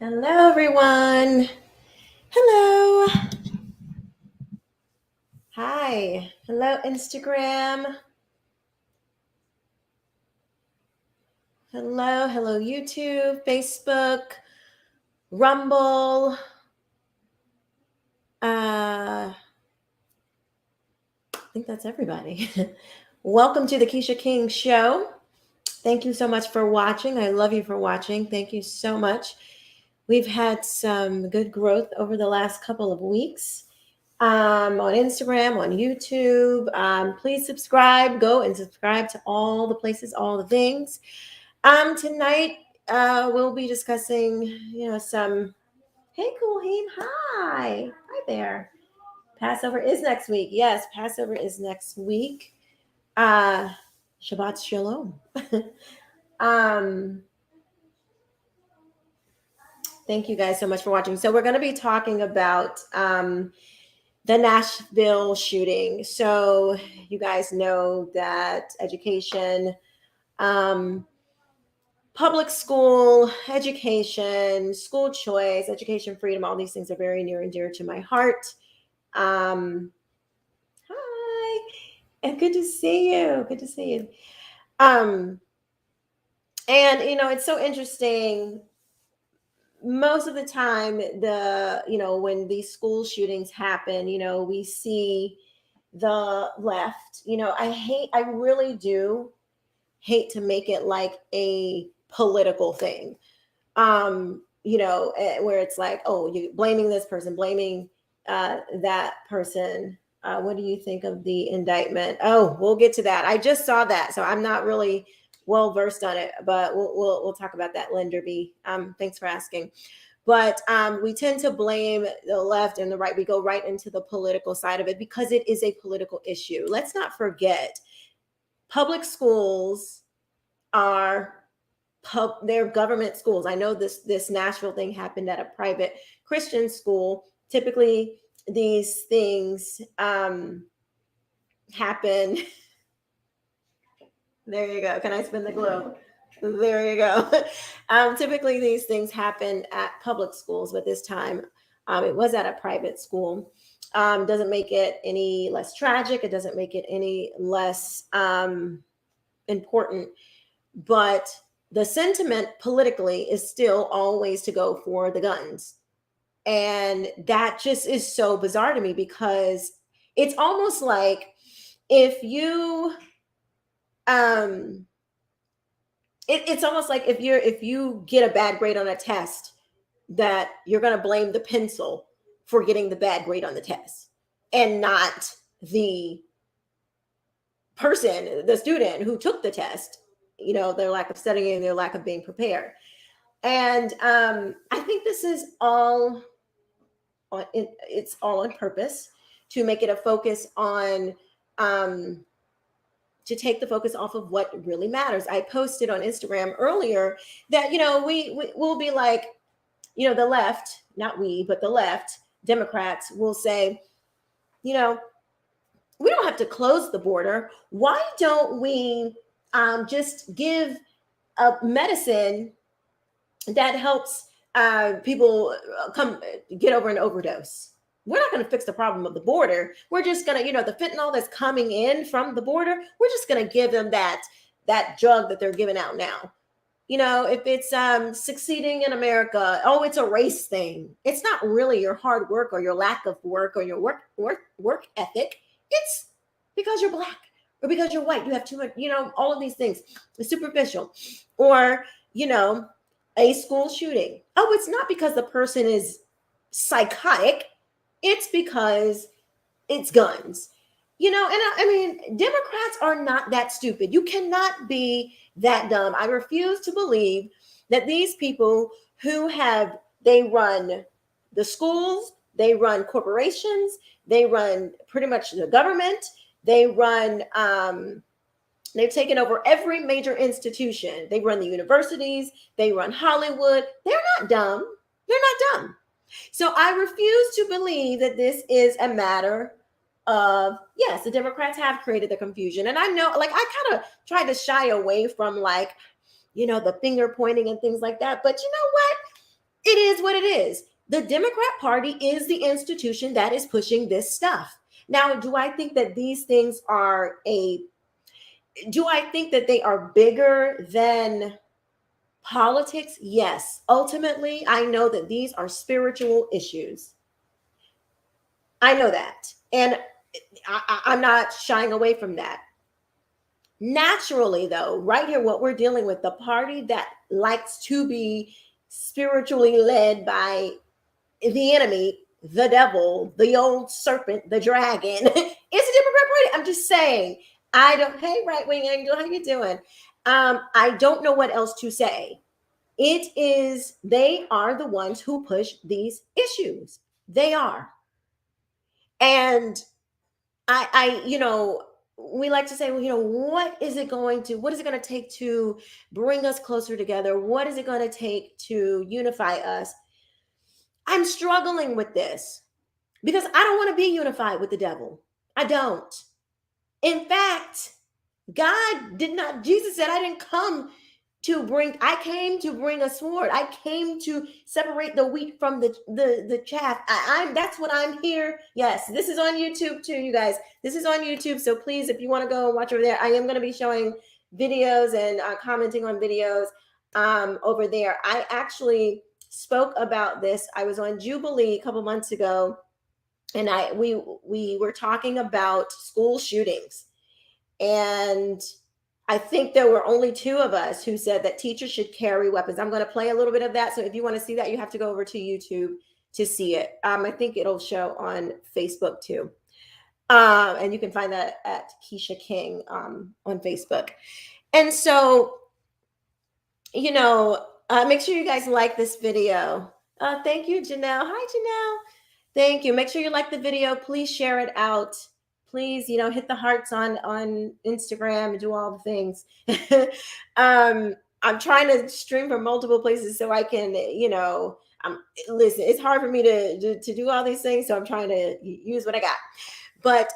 Hello, everyone. Hello. Hi. Hello, Instagram. Hello, YouTube, Facebook, Rumble. I think that's everybody. Welcome to the Keisha King Show. Thank you so much for watching. I love you for watching. Thank you so much. We've had some good growth over the last couple of weeks. On Instagram, on YouTube. Please subscribe. Go and subscribe to all the places, all the things. Tonight we'll be discussing, some. Hey, Coolheem. Hi there. Passover is next week. Yes, Passover is next week. Shabbat Shalom. Thank you guys so much for watching. So we're going to be talking about the Nashville shooting. So you guys know that education, public school education, school choice, education freedom, all these things are very near and dear to my heart. Hi, and good to see you. Good to see you. And it's so interesting. Most of the time, when these school shootings happen, we see the left. I really do hate to make it like a political thing. Where it's like, oh, you blaming this person, blaming that person. What do you think of the indictment? Oh, we'll get to that. I just saw that, so I'm not really well versed on it, but we'll talk about that, Linderby. Thanks for asking. But we tend to blame the left and the right. We go right into the political side of it because it is a political issue. Let's not forget, public schools are they're government schools. I know this Nashville thing happened at a private Christian school. Typically, these things happen. There you go. Can I spin the globe? There you go. Typically, these things happen at public schools, but this time it was at a private school. Doesn't make it any less tragic. It doesn't make it any less important. But the sentiment politically is still always to go for the guns. And that just is so bizarre to me because it's almost like if you it's almost like if you get a bad grade on a test, that you're going to blame the pencil for getting the bad grade on the test and not the person, the student who took the test, their lack of studying, their lack of being prepared. And I think this is all it's all on purpose to make it a focus on to take the focus off of what really matters. I posted on Instagram earlier that we'll be like, the left, not we, but the left, Democrats will say, we don't have to close the border. Why don't we just give a medicine that helps people come get over an overdose? We're not going to fix the problem of the border. We're just going to, the fentanyl that's coming in from the border, we're just going to give them that drug that they're giving out now. If it's succeeding in America, oh, it's a race thing. It's not really your hard work or your lack of work or your work ethic. It's because you're Black or because you're white. You have too much, all of these things. It's superficial. Or, a school shooting. Oh, it's not because the person is psychotic. It's because it's guns. And I mean, Democrats are not that stupid. You cannot be that dumb. I refuse to believe that these people who they run the schools, they run corporations, they run pretty much the government, they run, they've taken over every major institution. They run the universities, they run Hollywood. They're not dumb. They're not dumb. So I refuse to believe that this is a matter of, yes, the Democrats have created the confusion. And I know, I kind of tried to shy away from the finger pointing and things like that. But you know what? It it is what it is. The Democrat Party is the institution that is pushing this stuff. Now, do I think that these things are do I think that they are bigger than politics? Yes. Ultimately, I know that these are spiritual issues. I know that. And I'm not shying away from that. Naturally, though, right here, what we're dealing with, the party that likes to be spiritually led by the enemy, the devil, the old serpent, the dragon, it's a Democrat Party. I'm just saying. I don't. Hey, right wing angel, how you doing? I don't know what else to say. It is. They are the ones who push these issues. They are, and we like to say, well, what is it going to take to bring us closer together? What is it going to take to unify us? I'm struggling with this because I don't want to be unified with the devil. I don't. In fact, Jesus said, I came to bring a sword. I came to separate the wheat from the chaff. That's what I'm here. Yes, this is on YouTube too, you guys. This is on YouTube. So please, if you want to go and watch over there, I am going to be showing videos and commenting on videos over there. I actually spoke about this. I was on Jubilee a couple months ago, and we were talking about school shootings. And I think there were only 2 of us who said that teachers should carry weapons. I'm going to play a little bit of that. So if you want to see that, you have to go over to YouTube to see it. I think it'll show on Facebook too. And you can find that at Keisha King on Facebook. And so, make sure you guys like this video. Thank you, Janelle. Hi, Janelle. Thank you. Make sure you like the video. Please share it out. Please, hit the hearts on Instagram and do all the things. I'm trying to stream from multiple places so I can, listen, it's hard for me to do all these things. So I'm trying to use what I got. But,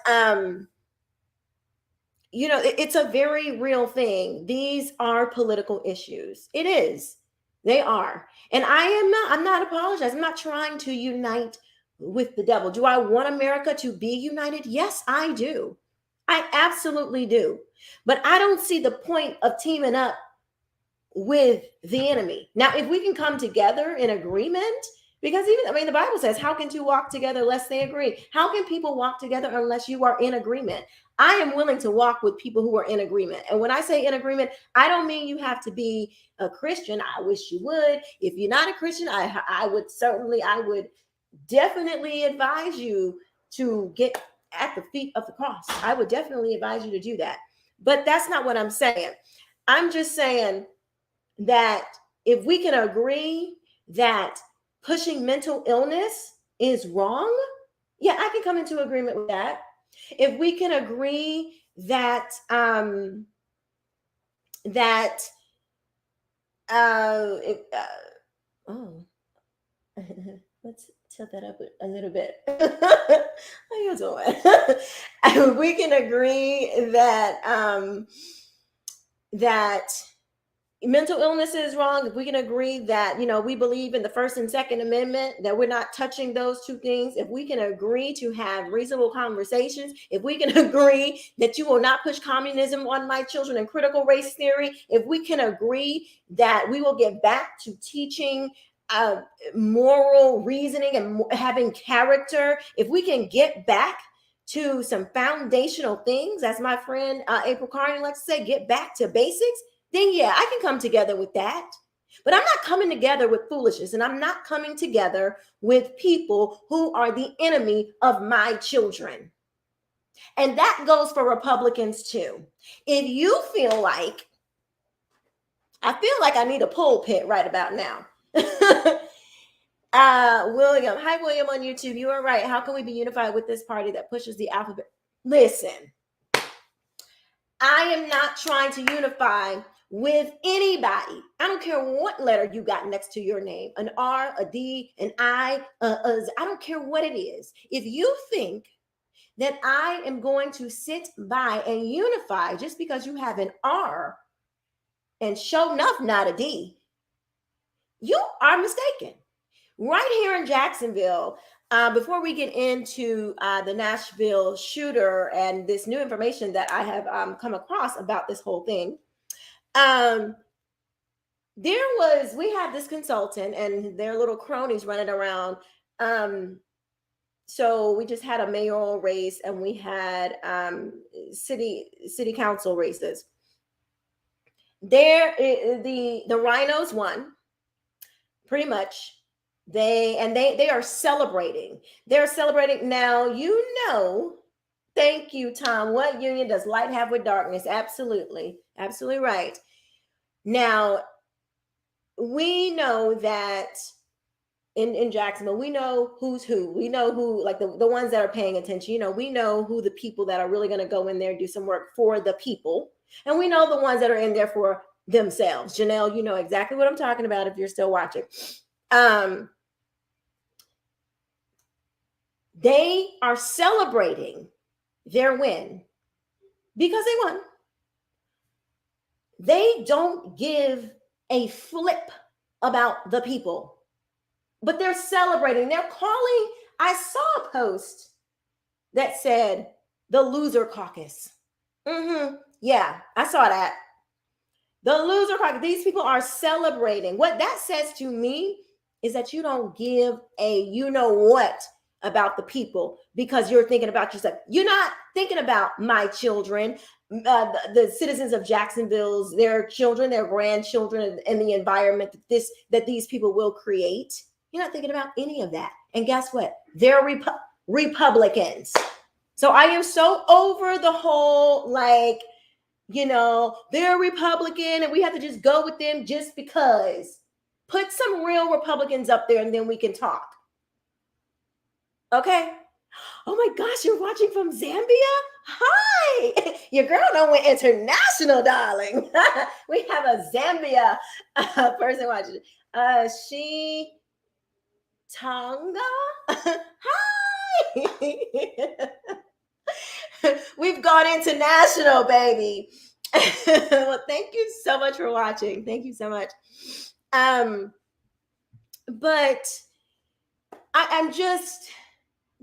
it's a very real thing. These are political issues. It is. They are. And I'm not apologizing. I'm not trying to unite with the devil. Do I want America to be united? Yes, I do. I absolutely do. But I don't see the point of teaming up with the enemy. Now, if we can come together in agreement, because the Bible says, how can 2 walk together lest they agree? How can people walk together unless you are in agreement? I am willing to walk with people who are in agreement. And when I say in agreement, I don't mean you have to be a Christian. I wish you would. If you're not a Christian, I would definitely advise you to get at the feet of the cross. I would definitely advise you to do that. But that's not what I'm saying. I'm just saying that if we can agree that pushing mental illness is wrong, yeah, I can come into agreement with that. If we can agree that let's tilt that up a little bit. How you doing? We can agree that that mental illness is wrong. If we can agree that, we believe in the First and Second Amendment, that we're not touching those 2 things. If we can agree to have reasonable conversations, if we can agree that you will not push communism on my children and critical race theory, if we can agree that we will get back to teaching moral reasoning and having character, if we can get back to some foundational things, as my friend April Carney likes to say, get back to basics, then yeah, I can come together with that. But I'm not coming together with foolishness, and I'm not coming together with people who are the enemy of my children. And that goes for Republicans too. If you feel like, I need a pulpit right about now. William, hi William on YouTube. You are right. How can we be unified with this party that pushes the alphabet? Listen, I am not trying to unify with anybody. I don't care what letter you got next to your name, an R, a D, an I, I don't care what it is. If you think that I am going to sit by and unify just because you have an R and show enough not a D, you are mistaken. right here in Jacksonville, before we get into the Nashville shooter and this new information that I have come across about this whole thing, we had this consultant and their little cronies running around. So we just had a mayoral race and we had city council races. The rhinos won, pretty much. They are celebrating. They're celebrating now. Thank you, Tom. What union does light have with darkness? Absolutely, absolutely right. Now we know that in Jacksonville, we know who's who. We know who, like the ones that are paying attention. We know who the people that are really going to go in there and do some work for the people. And we know the ones that are in there for themselves. Janelle, you know exactly what I'm talking about if you're still watching. They are celebrating their win because they won. They don't give a flip about the people, but they're celebrating. They're calling. I saw a post that said the loser caucus. Yeah, I saw that. The loser caucus. These people are celebrating. What that says to me is that you don't give a what about the people because you're thinking about yourself. You're not thinking about my children, the citizens of Jacksonville's, their children, their grandchildren, and the environment that these people will create. You're not thinking about any of that. And guess what? They're Republicans. So I am so over the whole, they're Republican and we have to just go with them just because. Put some real Republicans up there and then we can talk. Okay. Oh my gosh, you're watching from Zambia? Hi. Your girl done went international, darling. We have a Zambia person watching. She Tonga. Hi. We've gone international, baby. Well, thank you so much for watching. Thank you so much. But I'm just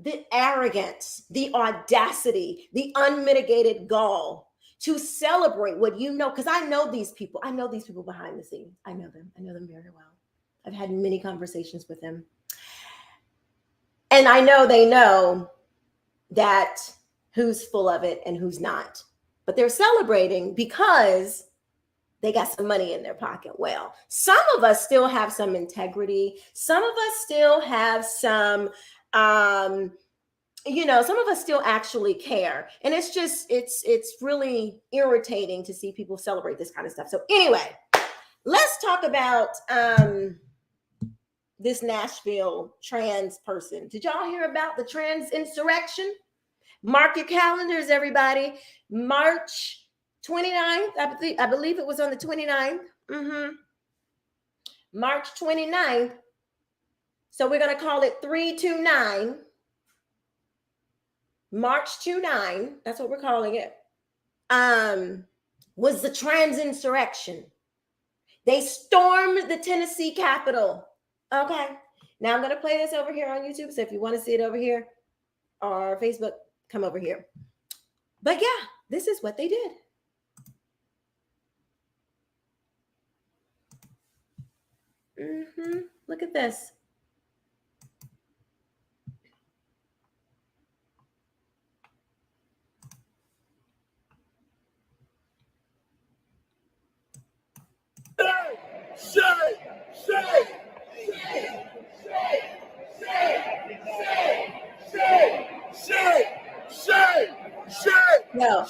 the arrogance, the audacity, the unmitigated gall to celebrate what because I know these people. I know these people behind the scenes. I know them. I know them very well. I've had many conversations with them. And I know they know that who's full of it and who's not. But they're celebrating because they got some money in their pocket. Well, some of us still have some integrity. Some of us still have some, some of us still actually care. And it's really irritating to see people celebrate this kind of stuff. So anyway, let's talk about this Nashville trans person. Did y'all hear about the trans insurrection? Mark your calendars, everybody. March 29th, I believe it was on the 29th. March 29th. So we're going to call it 329. March 29, that's what we're calling it, was the trans insurrection. They stormed the Tennessee Capitol. Okay. Now I'm going to play this over here on YouTube. So if you want to see it over here or Facebook, come over here. But yeah, this is what they did. Look at this. No,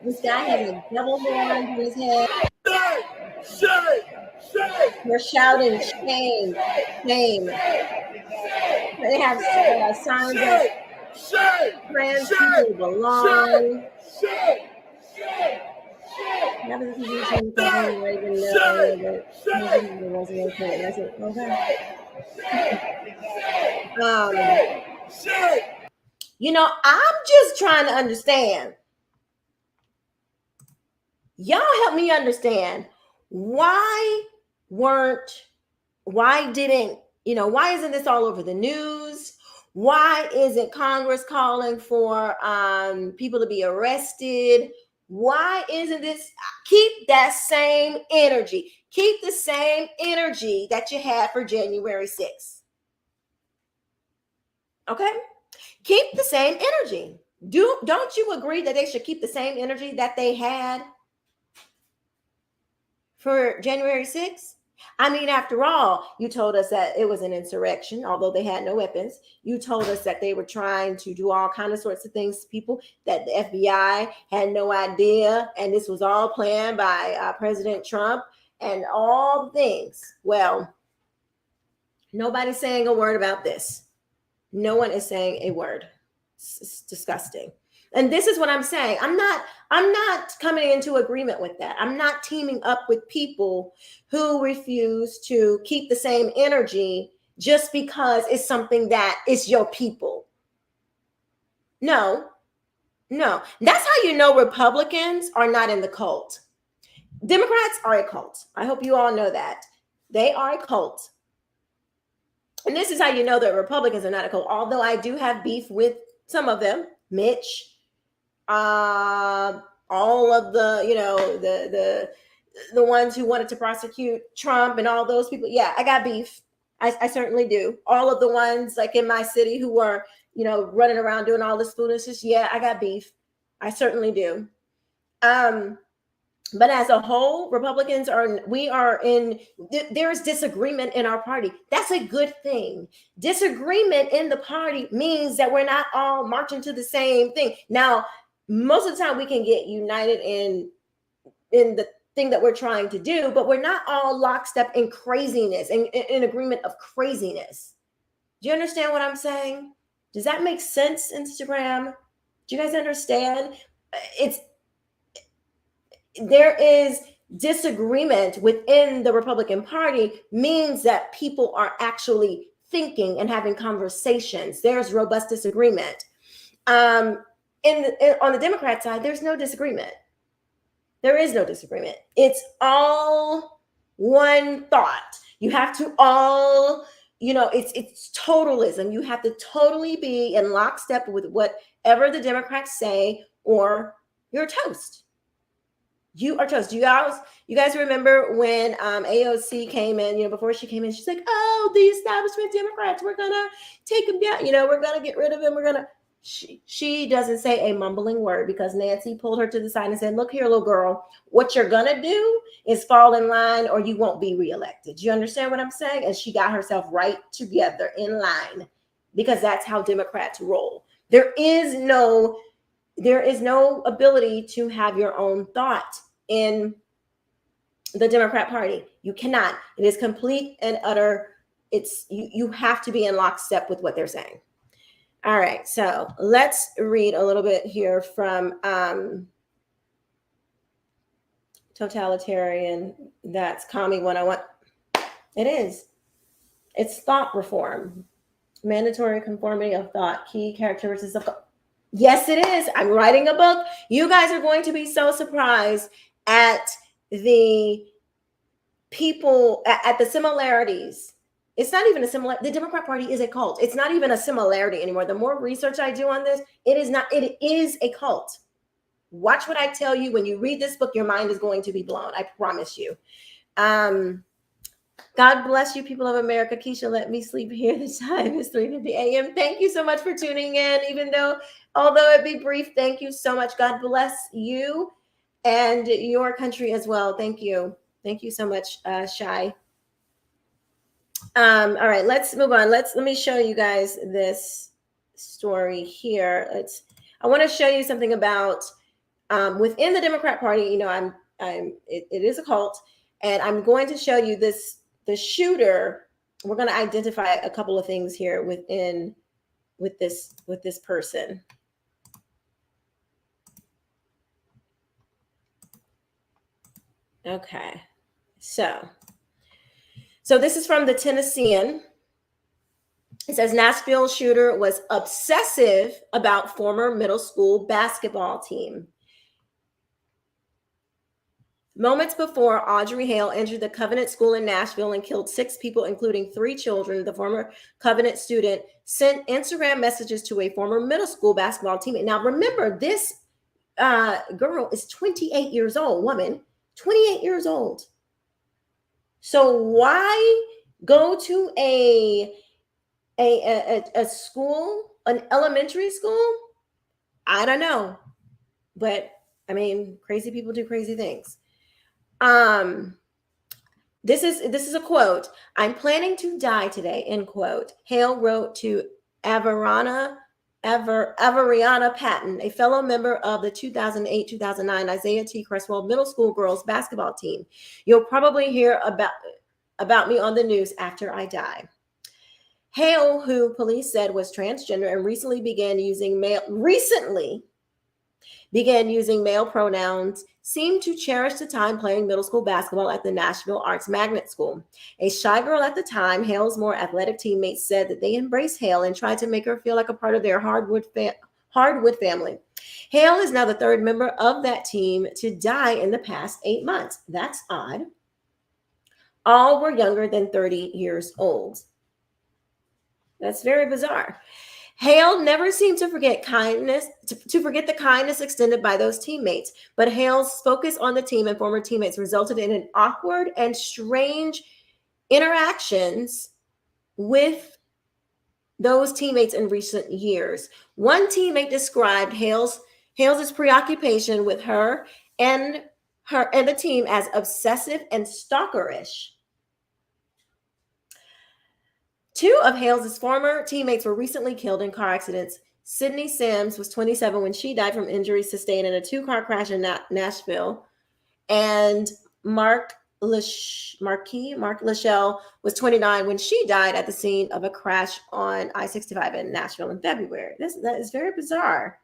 this guy has a devil horn in his head. They're shouting shame, shame. They have signs of trans people belong. I'm just trying to understand. Y'all help me understand, why weren't why isn't this all over the news? Why isn't Congress calling for people to be arrested? Why isn't this? Keep that same energy. Keep the same energy that you had for January 6th. Okay? Keep the same energy. Don't you agree that they should keep the same energy that they had for January 6th? I mean, after all, you told us that it was an insurrection, although they had no weapons. You told us that they were trying to do all kind of sorts of things to people, that the FBI had no idea, and this was all planned by President Trump and all the things. Well, nobody's saying a word about this. No one is saying a word. It's disgusting. And this is what I'm saying. I'm not coming into agreement with that. I'm not teaming up with people who refuse to keep the same energy just because it's something that is your people. No. That's how you know Republicans are not in the cult. Democrats are a cult. I hope you all know that. They are a cult. And this is how you know that Republicans are not a cult. Although I do have beef with some of them, Mitch, all of the the ones who wanted to prosecute Trump and all those people. Yeah, I got beef. I certainly do. All of the ones like in my city who were, running around doing all this foolishness. Yeah, I got beef. I certainly do. But as a whole, Republicans there's disagreement in our party. That's a good thing. Disagreement in the party means that we're not all marching to the same thing. Now, most of the time we can get united in the thing that we're trying to do, but we're not all lockstep in craziness and in agreement of craziness. Do you understand what I'm saying? Does that make sense, Instagram? Do you guys understand? There is disagreement within the Republican Party means that people are actually thinking and having conversations. There's robust disagreement. On the Democrat side, there's no disagreement. There is no disagreement. It's all one thought. You have to all, it's totalism. You have to totally be in lockstep with whatever the Democrats say, or you're toast. You are toast. You guys remember when AOC came in, before she came in, she's like, oh, the establishment Democrats, we're going to take them down. We're going to get rid of them. She doesn't say a mumbling word because Nancy pulled her to the side and said, look here, little girl, what you're going to do is fall in line or you won't be reelected. Do you understand what I'm saying? And she got herself right together in line because that's how Democrats roll. There is no ability to have your own thought in the Democrat Party. You cannot. It is complete and utter. You have to be in lockstep with what they're saying. All right, so let's read a little bit here from Totalitarian. That's Commie 101. It is. It's thought reform. Mandatory conformity of thought. Key characteristics of thought. Yes, it is. I'm writing a book. You guys are going to be so surprised at the people, at the similarities. It's not even a similar. The Democrat Party is a cult. It's not even a similarity anymore. The more research I do on this, it is a cult. Watch what I tell you. When you read this book, your mind is going to be blown. I promise you. God bless you, people of America. Keisha, let me sleep here. The time is 3:50 a.m. Thank you so much for tuning in, although it be brief. Thank you so much. God bless you and your country as well. Thank you. Thank you so much, Shai. All right, let's move on. Let me show you guys this story here. I want to show you something about within the Democrat Party. It is a cult, and I'm going to show you the shooter. We're going to identify a couple of things here with this person. Okay, so this is from the Tennessean. It says Nashville shooter was obsessive about former middle school basketball team. Moments before Audrey Hale entered the Covenant School in Nashville and killed 6 people, including 3 children, the former Covenant student sent Instagram messages to a former middle school basketball teammate. Now, remember, this girl is 28 years old, woman, 28 years old. So why go to a school, an elementary school? I don't know. But I mean, crazy people do crazy things. This is a quote. "I'm planning to die today," end quote. Hale wrote to Averiana Patton, a fellow member of the 2008-2009 Isaiah T. Creswell Middle School girls basketball team. "You'll probably hear about me on the news after I die." Hale, who police said was transgender and recently began using male pronouns, seemed to cherish the time playing middle school basketball at the Nashville Arts Magnet School. A shy girl at the time, Hale's more athletic teammates said that they embraced Hale and tried to make her feel like a part of their Hardwood family. Hale is now the 3rd member of that team to die in the past 8 months. That's odd. All were younger than 30 years old. That's very bizarre. Hale never seemed to forget the kindness extended by those teammates, but Hale's focus on the team and former teammates resulted in an awkward and strange interactions with those teammates in recent years. One teammate described Hale's preoccupation with her and the team as obsessive and stalkerish. 2 of Hale's former teammates were recently killed in car accidents. Sydney Sims was 27 when she died from injuries sustained in a 2-car crash in Nashville. And Mark Lachelle was 29 when she died at the scene of a crash on I-65 in Nashville in February. That is very bizarre.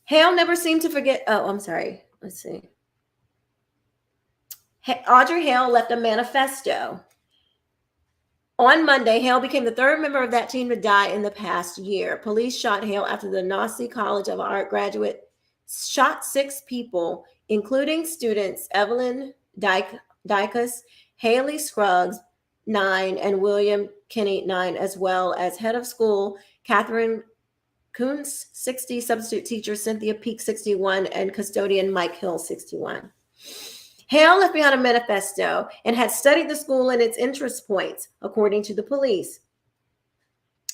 Hale never seemed to forget. Oh, I'm sorry. Let's see. Audrey Hale left a manifesto. On Monday, Hale became the 3rd member of that team to die in the past year. Police shot Hale after the Nassau College of Art graduate shot 6 people, including students Evelyn Dicus, Haley Scruggs, 9, and William Kinney, 9, as well as head of school Catherine Kuntz, 60, substitute teacher Cynthia Peak, 61, and custodian Mike Hill, 61. Hale left behind a manifesto and had studied the school and its interest points, according to the police.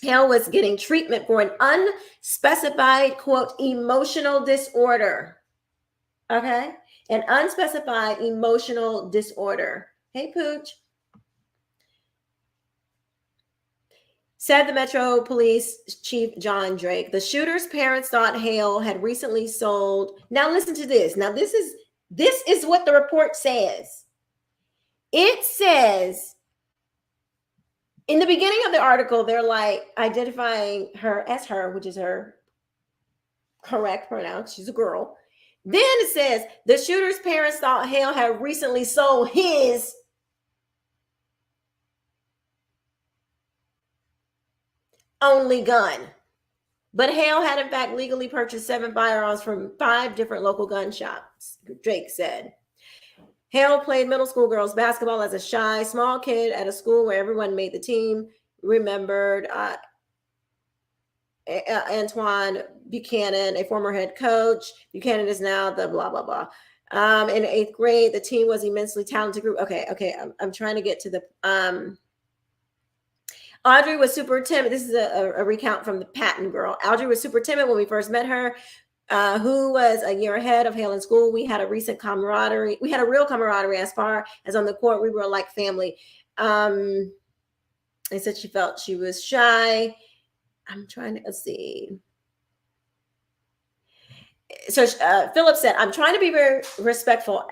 Hale was getting treatment for an unspecified, quote, emotional disorder. Okay? An unspecified emotional disorder. Hey, Pooch. Said the Metro Police Chief John Drake. The shooter's parents thought Hale had recently sold. Now listen to this. Now this is what the report says. It says in the beginning of the article, they're like identifying her as her, which is her correct pronoun. She's a girl. Then it says the shooter's parents thought Hale had recently sold his only gun. But Hale had in fact legally purchased 7 firearms from 5 different local gun shops, Drake said. Hale played middle school girls basketball as a shy, small kid at a school where everyone made the team. Remembered Antoine Buchanan, a former head coach. Buchanan is now the blah, blah, blah. In 8th grade, the team was immensely talented group. Okay. I'm trying to get to the... Audrey was super timid. This is a recount from the Patton girl. Audrey was super timid when we first met her, who was a year ahead of Hale in school. We had a recent camaraderie. We had a real camaraderie as far as on the court. We were like family. They said she felt she was shy. I'm trying to, let's see. So Philip said, I'm trying to be very respectful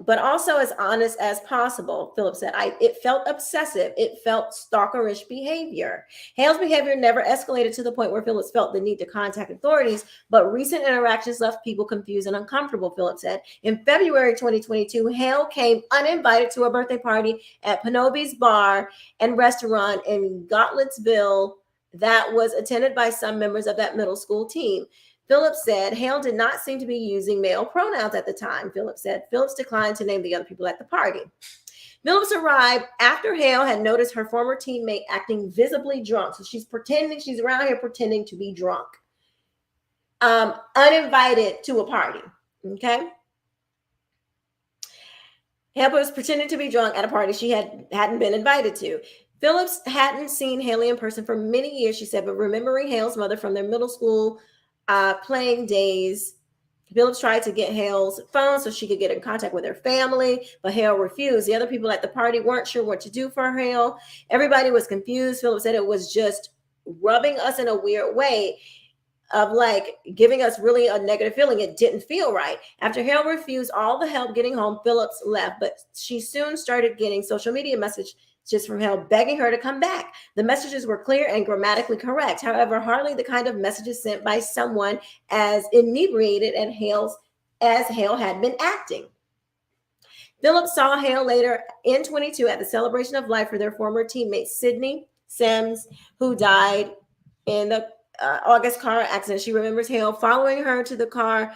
but also as honest as possible. Philip said, it felt obsessive. It felt stalkerish behavior. Hale's behavior never escalated to the point where Phillips felt the need to contact authorities, but recent interactions left people confused and uncomfortable, Philip said. In February 2022, Hale came uninvited to a birthday party at Panobi's Bar and Restaurant in Gottliebsville that was attended by some members of that middle school team. Phillips said Hale did not seem to be using male pronouns at the time. Phillips said Phillips declined to name the other people at the party. Phillips arrived after Hale had noticed her former teammate acting visibly drunk. So she's around here pretending to be drunk. Uninvited to a party. Okay. Hale was pretending to be drunk at a party she hadn't been invited to. Phillips hadn't seen Haley in person for many years, she said, but remembering Hale's mother from their middle school playing days, Phillips tried to get Hale's phone so she could get in contact with her family, but Hale refused. The other people at the party weren't sure what to do for Hale. Everybody was confused. Phillips said it was just rubbing us in a weird way, of like giving us really a negative feeling. It didn't feel right. After Hale refused all the help getting home, Phillips left, but she soon started getting social media messages from Hale begging her to come back. The messages were clear and grammatically correct. However, hardly the kind of messages sent by someone as inebriated as Hale had been acting. Phillips saw Hale later in 22 at the celebration of life for their former teammate, Sydney Sims, who died in the August car accident. She remembers Hale following her to the car,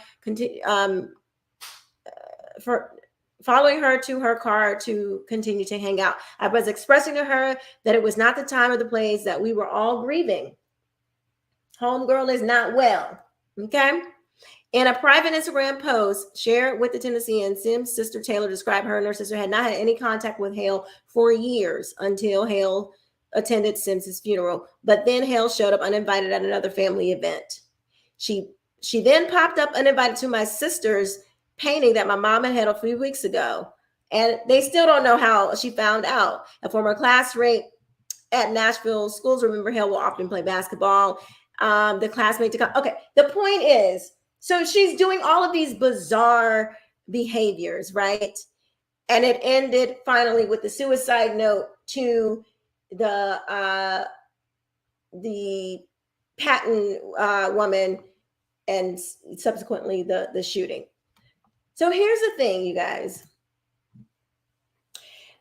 following her to her car to continue to hang out. I was expressing to her that it was not the time or the place, that we were all grieving. Homegirl is not well. Okay. In a private Instagram post shared with the Tennessean, Sims' sister Taylor described her and her sister had not had any contact with Hale for years until Hale attended Sims's funeral, but then Hale showed up uninvited at another family event. She then popped up uninvited to my sister's painting that my mom had a few weeks ago, and they still don't know how she found out. A former classmate at Nashville schools remember Hale will often play basketball. The classmate okay. The point is, so she's doing all of these bizarre behaviors, right? And it ended finally with the suicide note to the Patton woman, and subsequently the shooting. So here's the thing, you guys.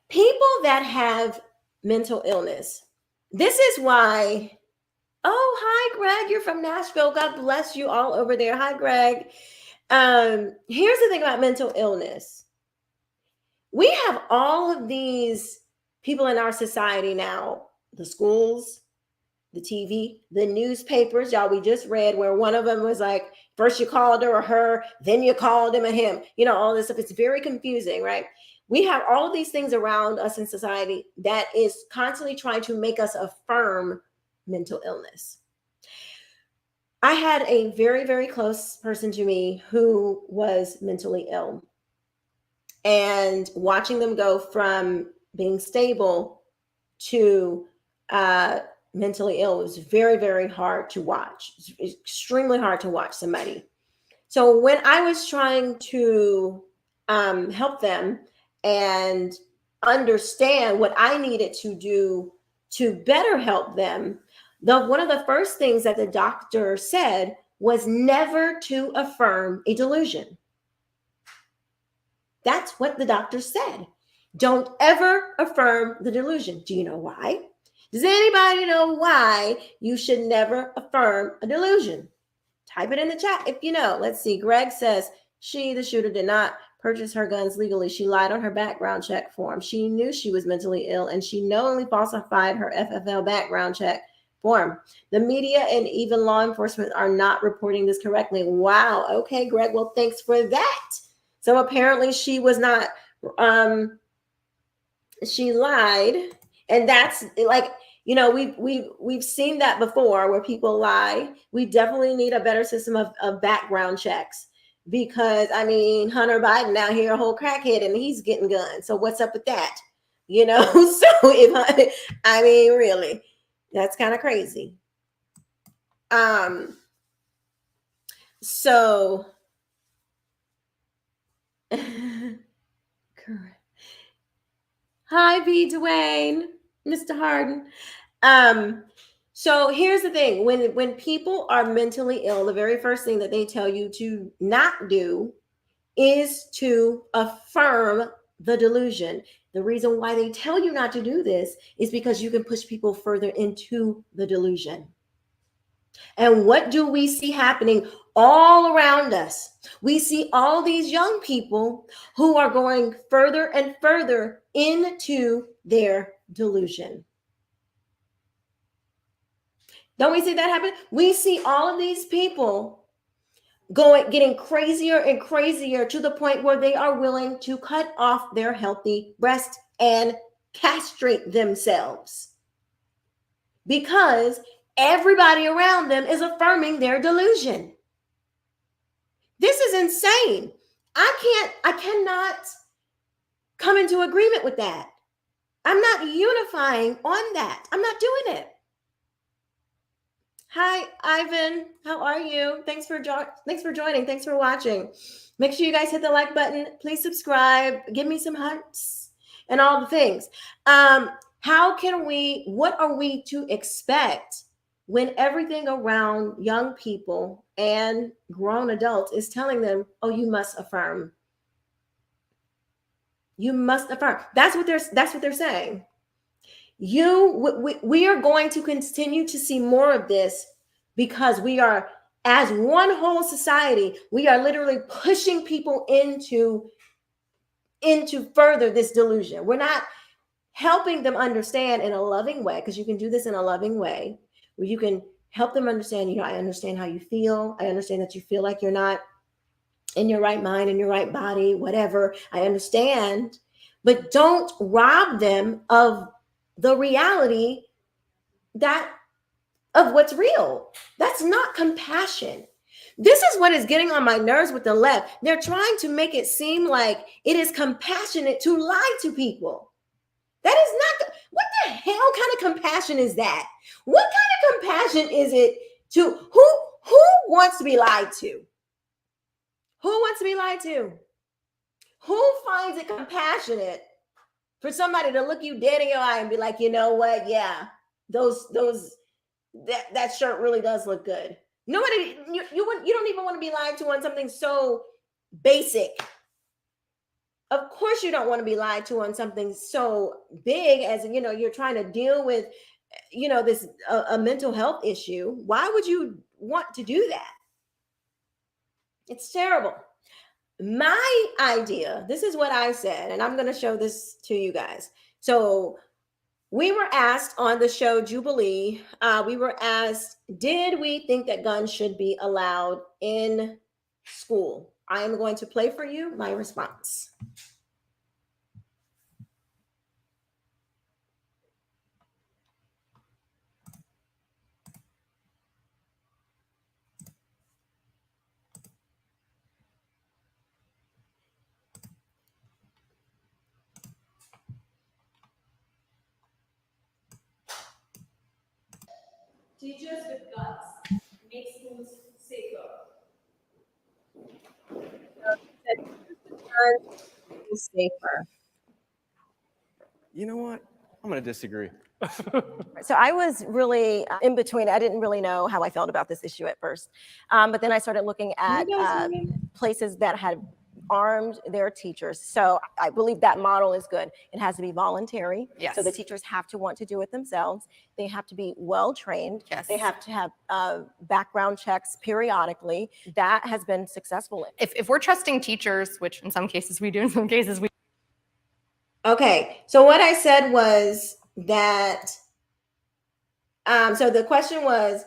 People that have mental illness, this is why, oh, hi, Greg, you're from Nashville. God bless you all over there. Hi, Greg. Here's the thing about mental illness. We have all of these people in our society now, the schools, the TV, the newspapers, y'all, we just read where one of them was like, first you called her or her, then you called him or him, all this stuff. It's very confusing, right? We have all of these things around us in society that is constantly trying to make us affirm mental illness. I had a very, very close person to me who was mentally ill, and watching them go from being stable to mentally ill was very, very hard to watch. It's extremely hard to watch somebody. So when I was trying to help them and understand what I needed to do to better help them, one of the first things that the doctor said was never to affirm a delusion. That's what the doctor said. Don't ever affirm the delusion. Do you know why? Does anybody know why you should never affirm a delusion? Type it in the chat if you know. Let's see. Greg says the shooter, did not purchase her guns legally. She lied on her background check form. She knew she was mentally ill, and she knowingly falsified her FFL background check form. The media and even law enforcement are not reporting this correctly. Wow. Okay, Greg. Well, thanks for that. So apparently she was not, she lied. And that's like, we've seen that before where people lie. We definitely need a better system of background checks, because Hunter Biden out here a whole crackhead and he's getting guns. So what's up with that? So if really, that's kind of crazy. So hi, B. Dwayne, Mr. Hardin. So here's the thing. When people are mentally ill, the very first thing that they tell you to not do is to affirm the delusion. The reason why they tell you not to do this is because you can push people further into the delusion. And what do we see happening all around us? We see all these young people who are going further and further into their delusion. Don't we see that happen? We see all of these people getting crazier and crazier to the point where they are willing to cut off their healthy breast and castrate themselves because everybody around them is affirming their delusion. This is insane. I cannot come into agreement with that. I'm not unifying on that. I'm not doing it. Hi, Ivan. How are you? Thanks for joining. Thanks for watching. Make sure you guys hit the like button. Please subscribe. Give me some hearts and all the things. What are we to expect when everything around young people and grown adults is telling them, oh, you must affirm. You must affirm. That's what they're saying. We are going to continue to see more of this because we are, as one whole society, we are literally pushing people into further this delusion. We're not helping them understand in a loving way, because you can do this in a loving way, where you can help them understand, I understand how you feel. I understand that you feel like you're not in your right mind, in your right body, whatever. I understand, but don't rob them of the reality of what's real. That's not compassion. This is what is getting on my nerves with the left. They're trying to make it seem like it is compassionate to lie to people. That is not. What the hell kind of compassion is that? What kind of compassion is it to who wants to be lied to? Who wants to be lied to? Who finds it compassionate for somebody to look you dead in your eye and be like, you know what? Yeah, that shirt really does look good. Nobody, you don't even want to be lied to on something so basic. Of course, you don't want to be lied to on something so big as, you're trying to deal with, this a mental health issue. Why would you want to do that? It's terrible. My idea, this is what I said, and I'm going to show this to you guys. So we were asked on the show Jubilee, we were asked, did we think that guns should be allowed in school? I am going to play for you my response. Teachers with guns make schools safer. Safer. You know what? I'm going to disagree. So I was really in between. I didn't really know how I felt about this issue at first. But then I started looking at places that had armed their teachers. So I believe that model is good. It has to be voluntary. Yes. So the teachers have to want to do it themselves. They have to be well trained. Yes. They have to have background checks periodically. That has been successful. If we're trusting teachers, which in some cases we do, in some cases we. Okay. So what I said was that, so the question was,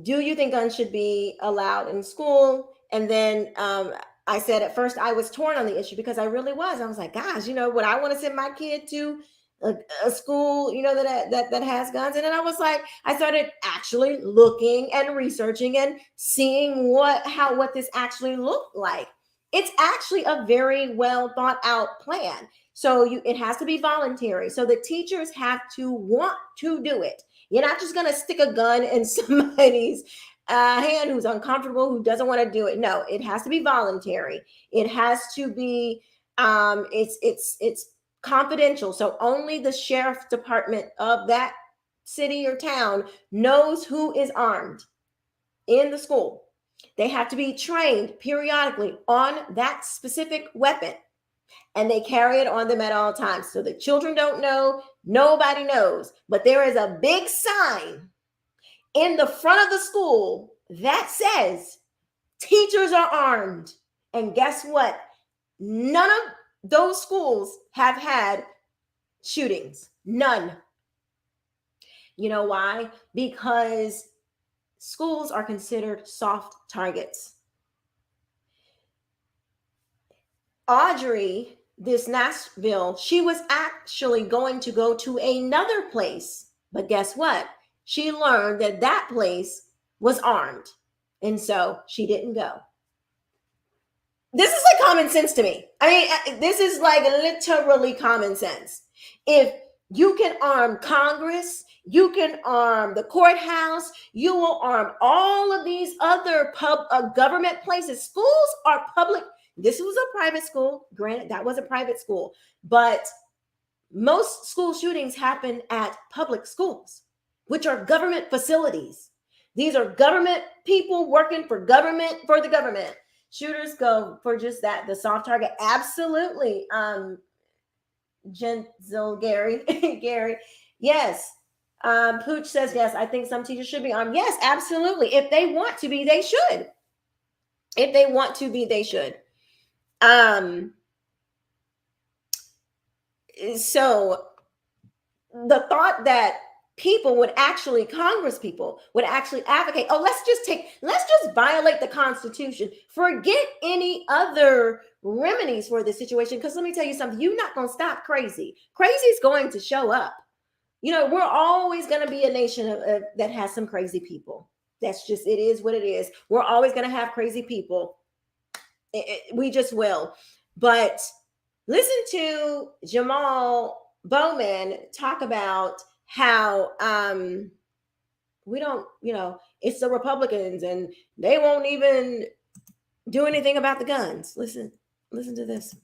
do you think guns should be allowed in school? And then I said at first I was torn on the issue because I really was. I was like, gosh, would I want to send my kid to a school, that has guns? And then I was like, I started actually looking and researching and seeing what this actually looked like. It's actually a very well thought out plan. So it has to be voluntary. So the teachers have to want to do it. You're not just going to stick a gun in somebody's hand who's uncomfortable, who doesn't want to do it. No, it has to be voluntary. It has to be, it's confidential. So only the sheriff's department of that city or town knows who is armed in the school. They have to be trained periodically on that specific weapon. And they carry it on them at all times. So the children don't know, nobody knows. But there is a big sign in the front of the school that says teachers are armed. And guess what? None of those schools have had shootings. None. You know why? Because schools are considered soft targets. Audrey, this Nashville, she was actually going to go to another place. But guess what? She learned that that place was armed. And so she didn't go. This is like common sense to me. I mean, this is like literally common sense. If you can arm Congress, you can arm the courthouse, you will arm all of these other government places. Schools are public. This was a private school. Granted, that was a private school. But most school shootings happen at public schools, which are government facilities. These are government people working for government, for the government. Shooters go for just that, the soft target. Absolutely. Gentle Gary, Gary. Yes. Pooch says, yes, I think some teachers should be armed. Yes, absolutely. If they want to be, they should. If they want to be, they should. So the thought that people would actually, Congress people would actually advocate, oh, let's just violate the Constitution. Forget any other remedies for this situation. Because let me tell you something, you're not going to stop crazy. Crazy is going to show up. You know, we're always going to be a nation that has some crazy people. That's just, it is what it is. We're always going to have crazy people. We just will. But listen to Jamal Bowman talk about how we don't, it's the Republicans and they won't even do anything about the guns. Listen to this.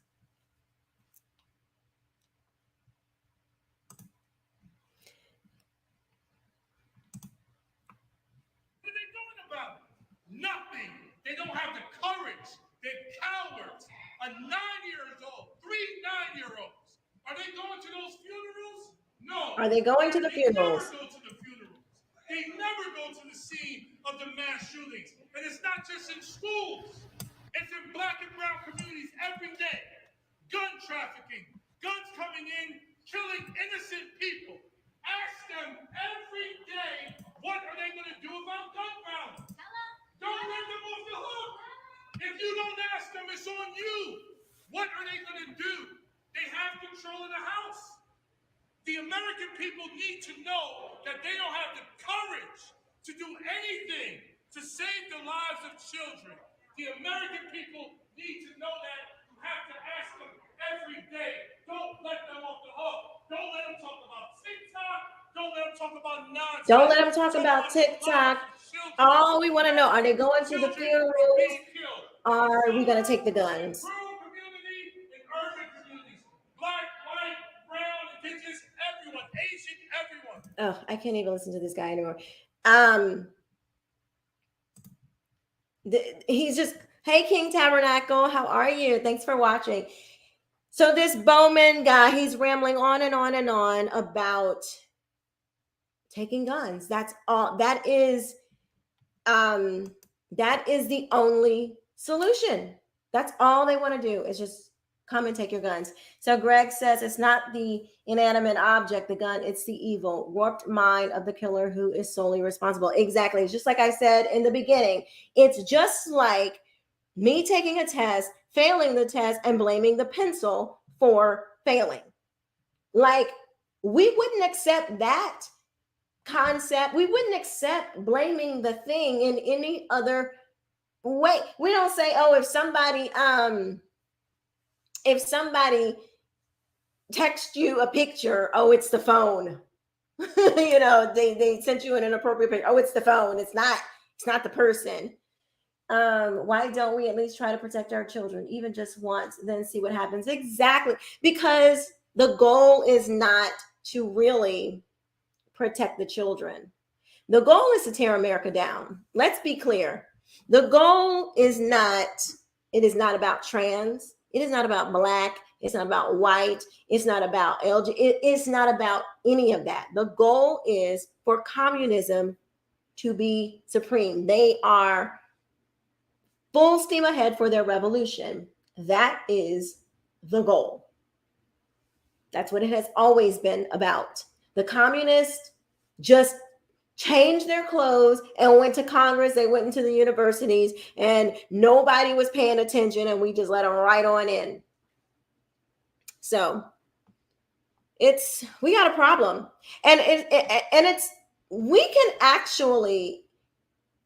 What are they doing about it? Nothing. They don't have the courage. They're cowards. A 9-year-old, 3 9-year-olds. Are they going to those funerals? No. Are they going to the funerals? They never go to the funerals. They never go to the scene of the mass shootings. And it's not just in schools. It's in Black and brown communities every day. Gun trafficking, guns coming in, killing innocent people. Ask them every day, what are they going to do about gun violence? Don't let them off the hook. If you don't ask them, it's on you. What are they going to do? They have control of the house. The American people need to know that they don't have the courage to do anything to save the lives of children. The American people need to know that. You have to ask them every day. Don't let them off the hook. Don't let them talk about TikTok. Don't let them talk about nonsense. Don't let them talk about TikTok. All we want to know, are they going to the funerals? Or are we going to take the guns? Rural community and urban communities. Black, white, brown, indigenous, everyone, Asian, everyone. Oh, I can't even listen to this guy anymore. He's just, hey, King Tabernacle, how are you? Thanks for watching. So this Bowman guy, he's rambling on and on and on about taking guns. That's all. That is the only solution. That's all they want to do is just come and take your guns. So Greg says it's not the inanimate object, the gun, it's the evil, warped mind of the killer who is solely responsible. Exactly. It's just like I said in the beginning. It's just like me taking a test, failing the test, and blaming the pencil for failing. Like, we wouldn't accept that concept. We wouldn't accept blaming the thing in any other way. We don't say, oh, if somebody texts you a picture, oh, it's the phone. They sent you an inappropriate picture. Oh, it's the phone. It's not the person. Why don't we at least try to protect our children, even just once, then see what happens? Exactly. Because the goal is not to really protect the children. The goal is to tear America down. Let's be clear. The goal is not about trans. It is not about Black. It's not about white. It's not about LGBT. It's not about any of that. The goal is for communism to be supreme. They are full steam ahead for their revolution. That is the goal. That's what it has always been about. The communists just changed their clothes and went to Congress. They went into the universities and nobody was paying attention, and we just let them right on in. So we got a problem. And we can actually,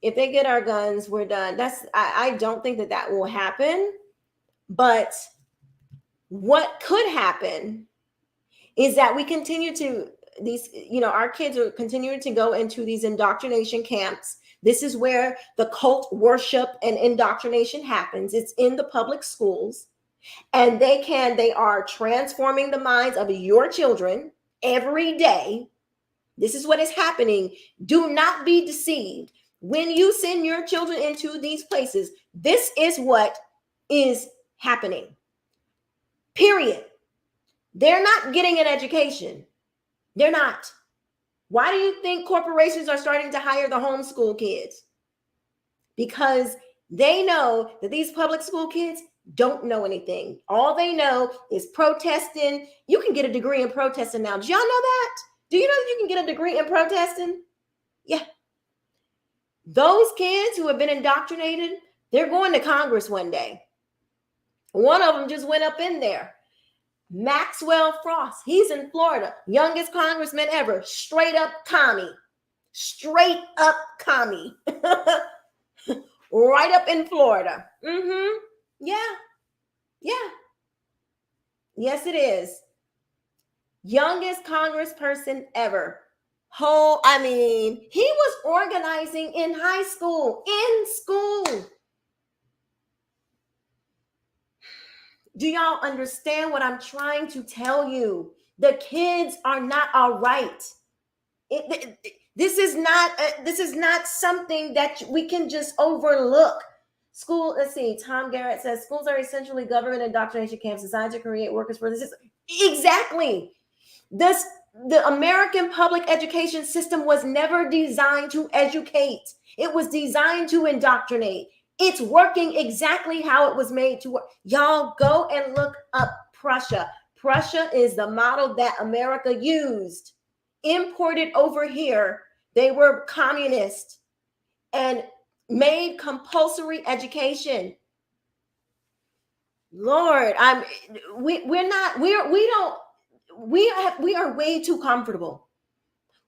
if they get our guns, we're done. I don't think that will happen. But what could happen is that we continue to, our kids are continuing to go into these indoctrination camps. This is where the cult worship and indoctrination happens. It's in the public schools, and they are transforming the minds of your children every day. This is what is happening. Do not be deceived. When you send your children into these places, this is what is happening. Period. They're not getting an education. They're not. Why do you think corporations are starting to hire the homeschool kids? Because they know that these public school kids don't know anything. All they know is protesting. You can get a degree in protesting now. Did y'all know that? Do you know that you can get a degree in protesting? Yeah. Those kids who have been indoctrinated, they're going to Congress one day. One of them just went up in there. Maxwell Frost, he's in Florida, youngest congressman ever, straight up commie, right up in Florida. Yeah, yes it is. Youngest congressperson ever. He was organizing in high school, Do y'all understand what I'm trying to tell you? The kids are not all right. This is not something that we can just overlook. School, let's see, Tom Garrett says, schools are essentially government indoctrination camps designed to create workers for the system. Exactly. The American public education system was never designed to educate. It was designed to indoctrinate. It's working exactly how it was made to work. Y'all go and look up Prussia. Prussia is the model that America used, imported over here. They were communist and made compulsory education. Lord, we are way too comfortable.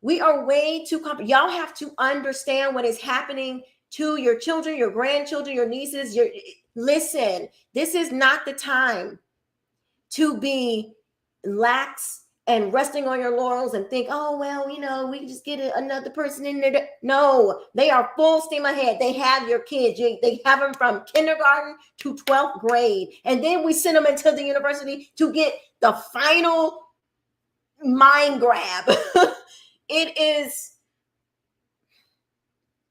We are way too comfortable. Y'all have to understand what is happening to your children, your grandchildren, your nieces. Listen, this is not the time to be lax and resting on your laurels and think, oh, well, we can just get another person in there. No, they are full steam ahead. They have your kids. They have them from kindergarten to 12th grade. And then we send them into the university to get the final mind grab.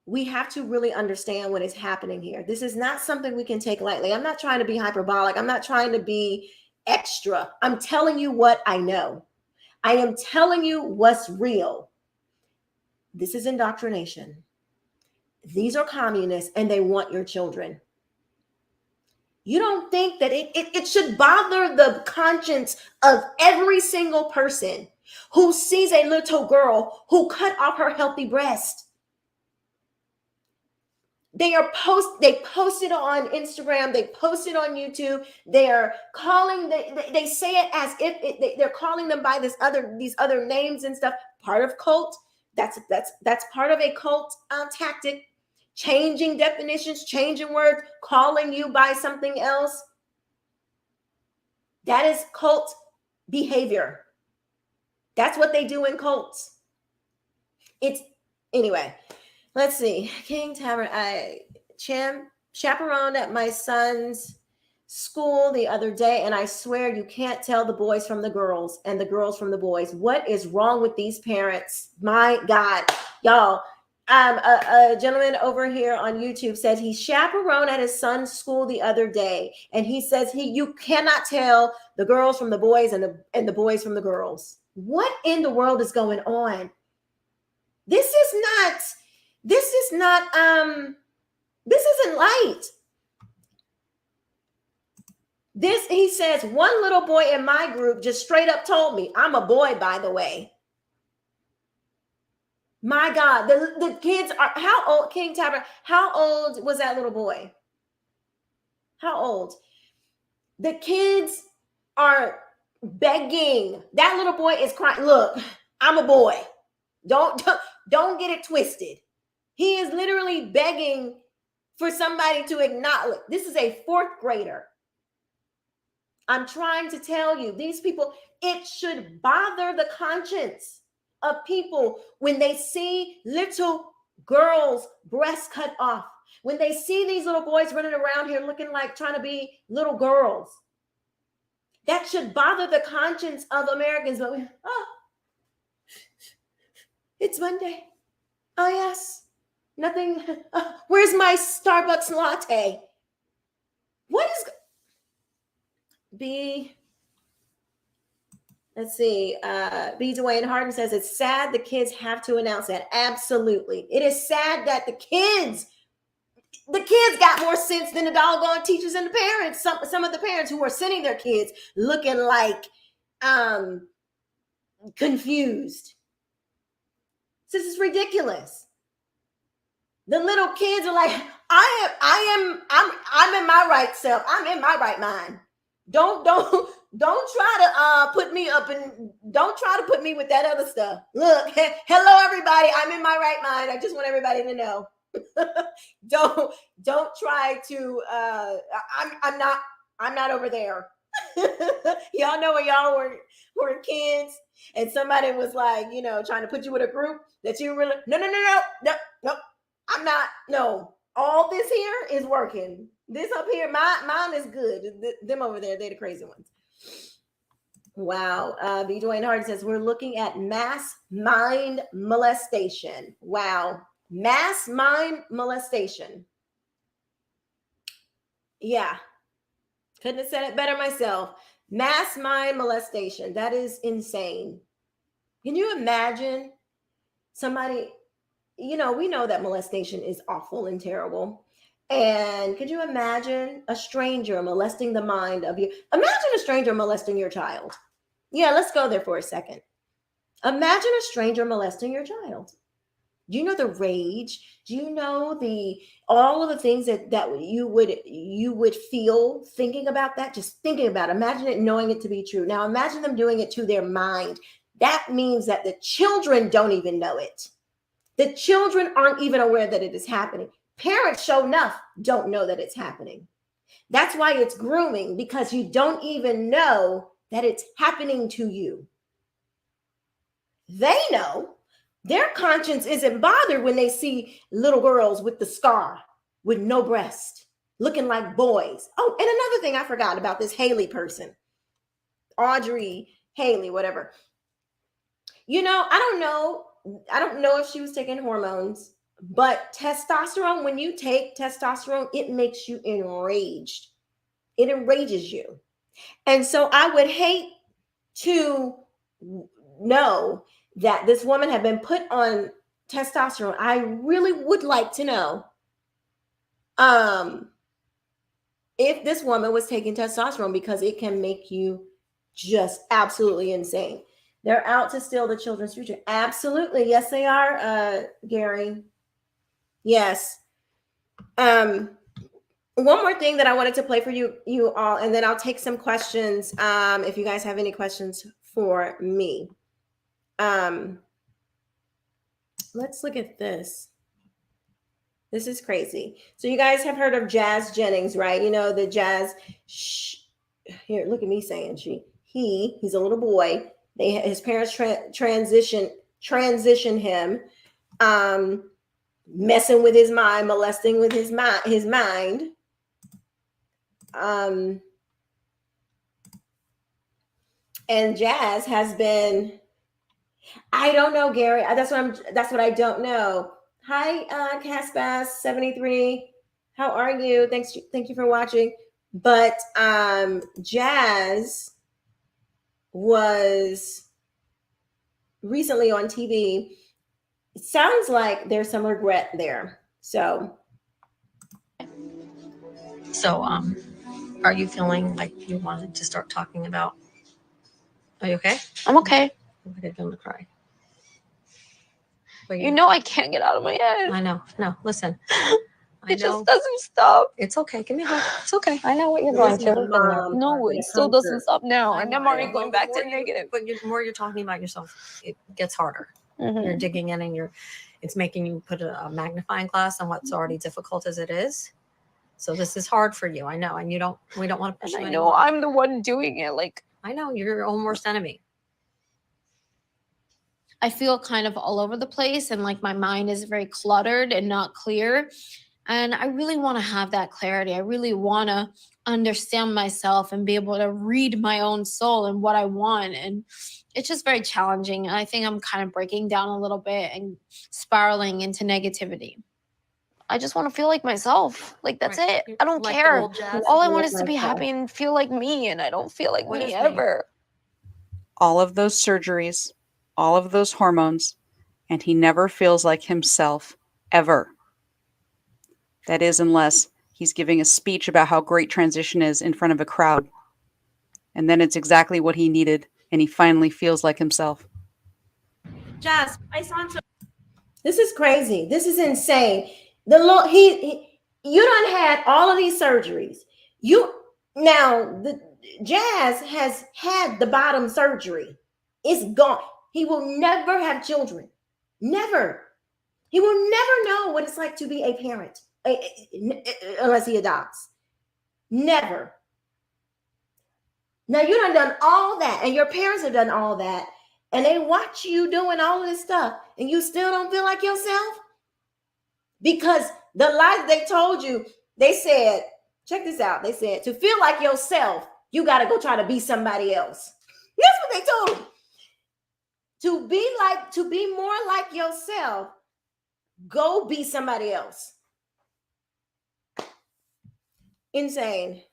We have to really understand what is happening here. This is not something we can take lightly. I'm not trying to be hyperbolic. I'm not trying to be extra. I'm telling you what I know. I am telling you what's real. This is indoctrination. These are communists, and they want your children. You don't think that it should bother the conscience of every single person who sees a little girl who cut off her healthy breast. They posted on Instagram, they posted on YouTube. They're calling, they say it as if they're calling them by these other names and stuff. Part of cult. That's part of a cult tactic. Changing definitions, changing words, calling you by something else. That is cult behavior. That's what they do in cults. Anyway. Let's see. King Tavern. I chaperoned at my son's school the other day, and I swear you can't tell the boys from the girls and the girls from the boys. What is wrong with these parents? My God, y'all. A gentleman over here on YouTube said he chaperoned at his son's school the other day, and he says you cannot tell the girls from the boys and the boys from the girls. What in the world is going on? This is This is not, this isn't light. This, he says, one little boy in my group just straight up told me, I'm a boy, by the way. My God, the kids are, how old, King Tabor, how old was that little boy? How old? The kids are begging. That little boy is crying. Look, I'm a boy. Don't get it twisted. He is literally begging for somebody to acknowledge. This is a fourth grader. I'm trying to tell you, these people, it should bother the conscience of people when they see little girls' breasts cut off, when they see these little boys running around here looking like trying to be little girls. That should bother the conscience of Americans. But it's Monday. Oh, yes. Nothing. Where's my Starbucks latte? What is... Let's see. Dwayne Hardin says it's sad the kids have to announce that. Absolutely. It is sad that the kids got more sense than the doggone teachers and the parents. Some of the parents who are sending their kids looking like confused. This is ridiculous. The little kids are like, I'm in my right self. I'm in my right mind. Don't try to put me up and don't try to put me with that other stuff. Look, hello everybody. I'm in my right mind. I just want everybody to know. Don't try to I'm not over there. Y'all know when y'all were kids and somebody was like, trying to put you with a group that you really no. I'm not. No, all this here is working. This up here, mine is good. Them over there, they're the crazy ones. Wow. Dwayne Hardin says we're looking at mass mind molestation. Wow. Mass mind molestation. Yeah. Couldn't have said it better myself. Mass mind molestation. That is insane. Can you imagine somebody, we know that molestation is awful and terrible. And could you imagine a stranger molesting the mind of you? Imagine a stranger molesting your child. Yeah, let's go there for a second. Imagine a stranger molesting your child. Do you know the rage? Do you know all of the things that you would feel thinking about that? Just thinking about it. Imagine it, knowing it to be true. Now imagine them doing it to their mind. That means that the children don't even know it. The children aren't even aware that it is happening. Parents, sure enough, don't know that it's happening. That's why it's grooming, because you don't even know that it's happening to you. They know. Their conscience isn't bothered when they see little girls with the scar, with no breast, looking like boys. Oh, and another thing I forgot about this Haley person. Audrey Haley, whatever. I don't know if she was taking hormones. But testosterone, when you take testosterone, it makes you enraged. It enrages you. And so I would hate to know that this woman had been put on testosterone. I really would like to know if this woman was taking testosterone, because it can make you just absolutely insane. They're out to steal the children's future. Absolutely. Yes, they are, Gary. Yes. One more thing that I wanted to play for you all, and then I'll take some questions if you guys have any questions for me. Let's look at this. This is crazy. So you guys have heard of Jazz Jennings, right? The Jazz. Here, look at me saying he's a little boy. His parents transition him. Messing with his mind, molesting with his mind. And Jazz has been, I don't know, Gary. That's what I don't know. Hi, Caspass 73. How are you? Thank you for watching. But Jazz was recently on TV it sounds like there's some regret there. So Are you feeling like you wanted to start talking about? Are you okay? I'm okay. I'm going to cry. You know I can't get out of my head. I know. No, listen. It just doesn't stop. It's okay. Give me a hug. It's okay. I know what you're this going is through. mom No, with it a still comfort. doesn't stop now. And I'm already going back to But negative. the more you're talking about yourself, it gets harder. You're digging in, and it's making you put a magnifying glass on what's already difficult as it is. So this is hard for you. I know, and we don't want to push And you I know anymore. I'm the one doing it. Like, I know you're your own worst enemy. I feel kind of all over the place, and like my mind is very cluttered and not clear. And I really want to have that clarity. I really want to understand myself and be able to read my own soul and what I want. And it's just very challenging. And I think I'm kind of breaking down a little bit and spiraling into negativity. I just want to feel like myself. Like, that's Right. it. I don't Like the care. old jazz? All I Feel want like is to be myself. happy and feel like me. And I don't feel like What me is me? ever. All of those surgeries, all of those hormones, and he never feels like himself ever. That is, unless he's giving a speech about how great transition is in front of a crowd. And then it's exactly what he needed, and he finally feels like himself. Jazz, I saw him. This is crazy. This is insane. The Lord, you done had all of these surgeries. The Jazz has had the bottom surgery. It's gone. He will never have children. Never. He will never know what it's like to be a parent unless he adopts. Never. Now you done all that, and your parents have done all that, and they watch you doing all of this stuff, and you still don't feel like yourself? Because the lies they told you, they said, check this out. They said, to feel like yourself, you got to go try to be somebody else. That's what they told you. To be more like yourself, go be somebody else. Insane.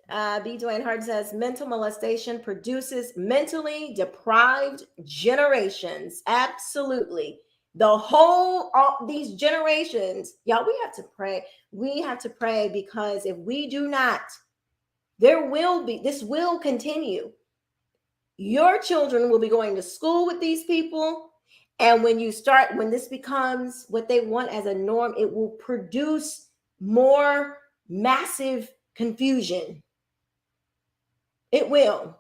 B. Dwayne Hardin says mental molestation produces mentally deprived generations. Absolutely. All these generations, y'all, we have to pray. We have to pray, because if we do not, this will continue. Your children will be going to school with these people. And when this becomes what they want as a norm, it will produce more massive confusion. It will.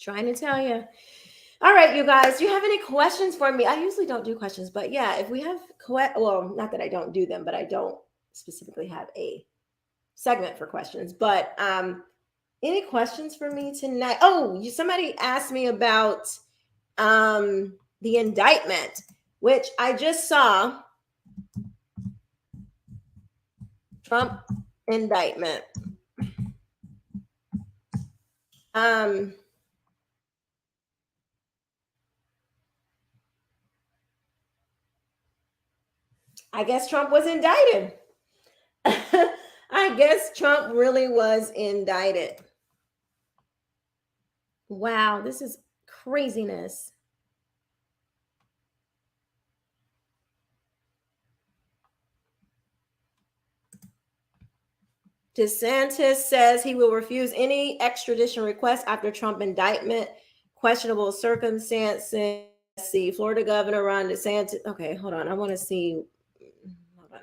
Trying to tell you. All right, you guys, do you have any questions for me? I usually don't do questions, but yeah, if we have, not that I don't do them, but I don't specifically have a segment for questions. But any questions for me tonight? Oh, somebody asked me about the indictment, which I just saw. Trump indictment. I guess Trump was indicted. I guess Trump really was indicted. Wow, this is craziness. DeSantis says he will refuse any extradition request after Trump indictment. Questionable circumstances. Let's see, Florida Governor Ron DeSantis. Okay, hold on. I want to see. Hold on.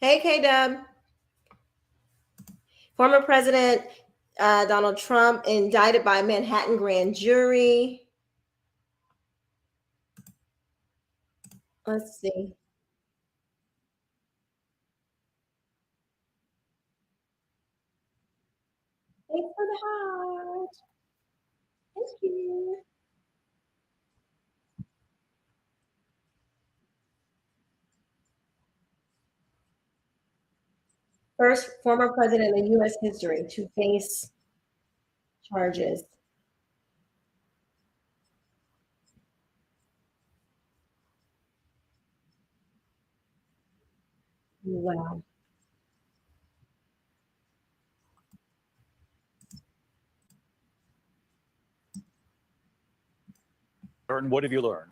Hey, K-Dub. Former President Donald Trump indicted by Manhattan grand jury. Let's see. Thanks for the heart. Thank you. First former president in U.S. history to face charges. Wow. What have you learned?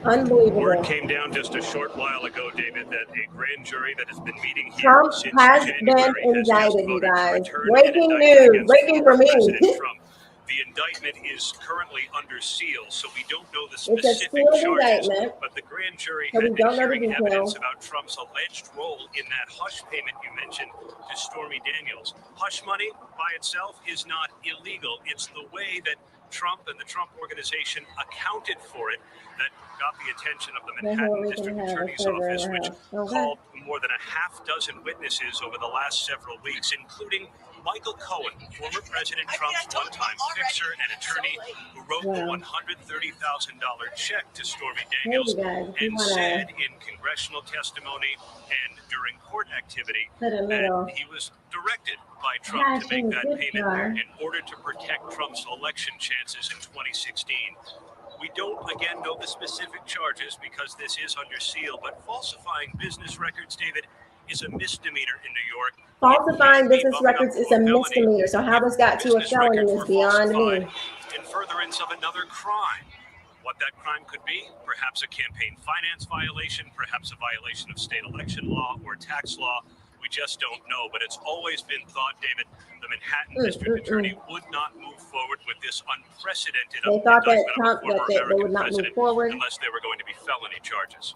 Unbelievable. Word came down just a short while ago, David, that a grand jury that has been meeting here Trump since has January been has just indicted, you voted to guys. return an Breaking indictment news, against breaking former for me. President Trump. The indictment is currently under seal, so we don't know the It's a specific sealed charges, indictment, but the grand jury so we had been don't know the hearing evidence details. about Trump's alleged role in that hush payment you mentioned to Stormy Daniels. Hush money by itself is not illegal. It's the way that Trump and the Trump organization accounted for it that got the attention of the That Manhattan Hillary District can have a Attorney's server in Office, her which house. Okay. called more than a half dozen witnesses over the last several weeks, including Michael Cohen, former President Trump's one-time fixer and attorney who wrote the Wow. $130,000 check to Stormy Hey, Daniels you guys, if you and want said to in congressional testimony and during court activity put a that little he was directed by Trump hash to make in that this payment jar. in order to protect Trump's election chances in 2016. We don't, again, know the specific charges because this is under seal, but falsifying business records, David, is a misdemeanor in New York. Falsifying business Bumped up records is to a felony misdemeanor. So how if this got to a business felony records is were beyond falsified me. in furtherance of another crime. What that crime could be, perhaps a campaign finance violation, perhaps a violation of state election law or tax law. We just don't know, but it's always been thought, David, the Manhattan District Attorney would not move forward with this unprecedented They thought that indictment of a Trump, former that they American would not move president forward. unless they were going to be felony charges.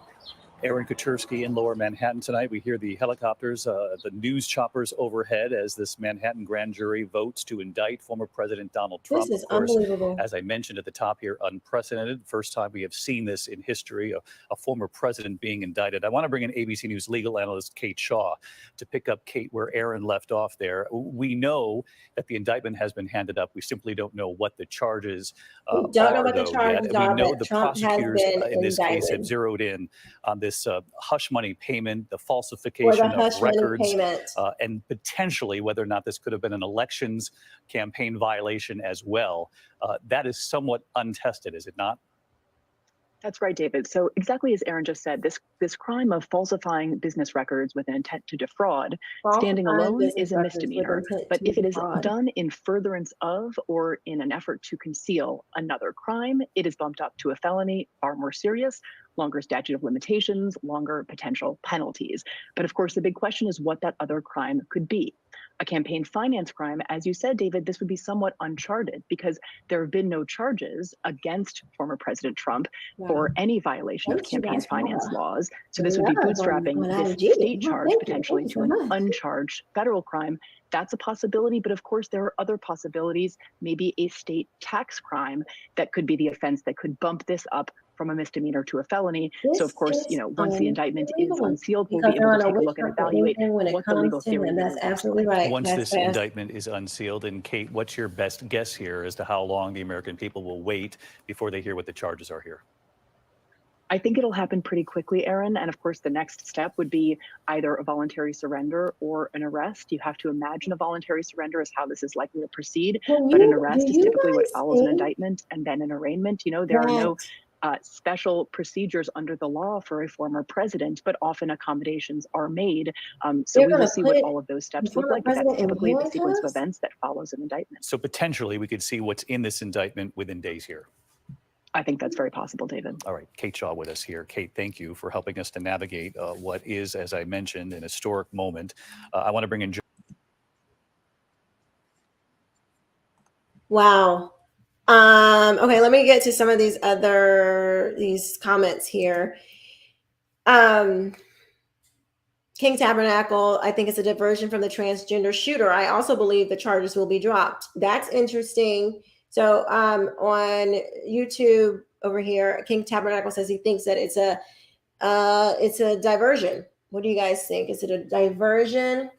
Aaron Katersky in Lower Manhattan tonight. We hear the helicopters, the news choppers overhead as this Manhattan grand jury votes to indict former President Donald Trump. This is of course, unbelievable. as I mentioned at the top here, unprecedented. First time we have seen this in history, a former president being indicted. I want to bring in ABC News legal analyst Kate Shaw to pick up, Kate, where Aaron left off there. We know that the indictment has been handed up. We simply don't know what the charges We don't know are, what the though, charges yet. And are, we know but the Trump has prosecutors been in this case have indicted zeroed in on this hush money payment, the for the falsification of hush money records, payment. and potentially whether or not this could have been an elections campaign violation as well. That is somewhat untested, is it not? That's right, David. So exactly as Aaron just said, this crime of falsifying business records with an intent to defraud, standing Falsifying alone business is a records with misdemeanor. intent But to if it is defraud. done in furtherance of or in an effort to conceal another crime, it is bumped up to a felony, far more serious, longer statute of limitations, longer potential penalties. But of course, the big question is what that other crime could be. A campaign finance crime, as you said, David, this would be somewhat uncharted because there have been no charges against former President Trump for any violation of Thank you campaign guys for finance that. laws. So this would be Love on bootstrapping this IG. state Oh, charge thank you. potentially Thank to you an so much. uncharged federal crime. That's a possibility. But of course, there are other possibilities, maybe a state tax crime that could be the offense that could bump this up from a misdemeanor to a felony. So of course, This once the indictment is unbelievable. unsealed, we'll Because be there able are to no take a witch look and hunts or evaluate anything when it what the comes legal to theory him. really That's looks absolutely like. right. Once That's this fast. indictment is unsealed, and Kate, what's your best guess here as to how long the American people will wait before they hear what the charges are here? I think it'll happen pretty quickly, Aaron. And of course, the next step would be either a voluntary surrender or an arrest. You have to imagine a voluntary surrender is how this is likely to proceed. But an arrest is typically what follows an indictment and then an arraignment. There are no special procedures under the law for a former president, but often accommodations are made. So we will see what all of those steps look like. But that's typically the sequence of events that follows an indictment. So potentially we could see what's in this indictment within days here. I think that's very possible, David. All right, Kate Shaw with us here. Kate, thank you for helping us to navigate what is, as I mentioned, an historic moment. I want to bring in Wow. Okay, let me get to some of these comments here. King Tabernacle, I think it's a diversion from the transgender shooter. I also believe the charges will be dropped. That's interesting. So on YouTube over here, King Tabernacle says he thinks that it's a diversion. What do you guys think? Is it a diversion?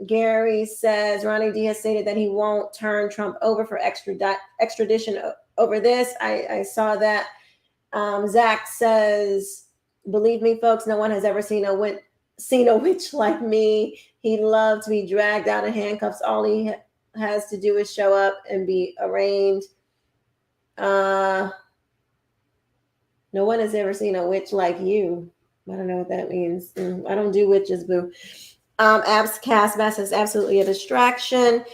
Gary says Ronnie D has stated that he won't turn Trump over for extradition over this. I saw that. Zach says, believe me, folks, no one has ever seen a witch like me. He'd love to be dragged out of handcuffs. All he has to do is show up and be arraigned. No one has ever seen a witch like you. I don't know what that means. I don't do witches, boo. Abs Cast Bass is absolutely a distraction.